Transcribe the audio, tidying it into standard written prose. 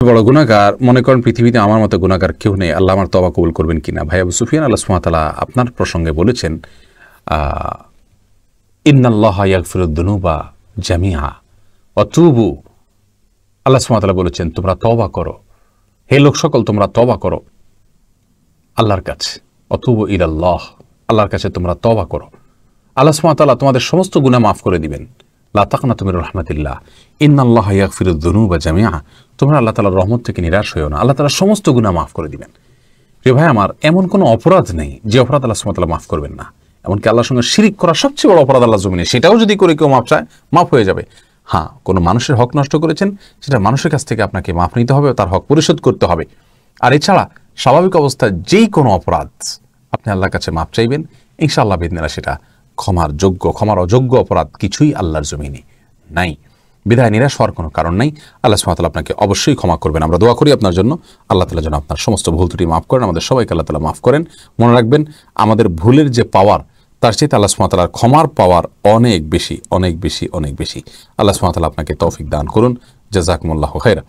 বড় গুনাহগার মনে করেন পৃথিবীতে আমার মতো গুনাহগার কেউ নেই, আল্লাহ আমার তওবা কবুল করবেন কিনা। ভাই আবু সুফিয়ান, আল্লাহ সুবহানাহু ওয়া তাআলা আপনার প্রসঙ্গে বলেছেন ইন্নাল্লাহা ইয়াগফিরুদ দুনুবা জামিআ ওয়া তুবু। আল্লাহ সুবহানাহু ওয়া তাআলা বলেছেন তোমরা তওবা করো, হে লোক সকল তোমরা তওবা করো আল্লাহর কাছে, অতুবু ইলাল্লাহ, আল্লাহর কাছে তোমরা তওবা করো। আল্লাহ সুবহানাহু ওয়া তাআলা তোমাদের সমস্ত গুনাহ মাফ করে দিবেন। লা তাকনাতু মির রাহমাতিল্লাহ, ইন্নাল্লাহা ইয়াগফিরুদ দুনুবা জামিআ। তোমরা আল্লাহ তাআলার রহমত থেকে নিরাশ হইও না, আল্লাহ তাআলা সমস্ত গুনাহ মাফ করে দিবেন। প্রিয় ভাই আমার, এমন কোনো অপরাধ নেই যে অপরাধ আল্লাহ সুবহানাহু ওয়া তাআলা মাফ করবেন না। এমনকি আল্লাহর সঙ্গে শিরিক করা সবচেয়ে বড় অপরাধ আল্লাহর জমিনে, সেটাও যদি করে কেউ মাফ চায় মাফ হয়ে যাবে। হ্যাঁ, কোনো মানুষের হক নষ্ট করেছেন, সেটা মানুষের কাছ থেকে আপনাকে মাফ নিতে হবে, তার হক পরিশোধ করতে হবে। আর এছাড়া স্বাভাবিক অবস্থায় যেই কোনো অপরাধ আপনি আল্লাহর কাছে মাফ চাইবেন, ইনশাআল্লাহ বিদিনিল্লাহ সেটা ক্ষমার যোগ্য। ক্ষমার অযোগ্য অপরাধ কিছুই আল্লাহর জমিনে নাই। বিদায় নিরাশ হওয়ার কোনো কারণ নাই। আল্লাহ সুবহানাহু ওয়া তাআলা আপনাকে অবশ্যই ক্ষমা করবেন। আমরা দোয়া করি আপনার জন্য, আল্লাহ তাআলা যেন আপনার সমস্ত ভুল ত্রুটি মাফ করেন, আমাদের সবাইকে আল্লাহ তাআলা মাফ করেন। মনে রাখবেন, আমাদের ভুলের যে পাওয়ার, তার চেয়ে আল্লাহ সুবহানাহু ওয়া তাআলার ক্ষমার পাওয়ার অনেক বেশি, অনেক বেশি, অনেক বেশি। আল্লাহ সুবহানাহু ওয়া তাআলা আপনাকে তৌফিক দান করুন। জাযাকুমুল্লাহু খাইরা।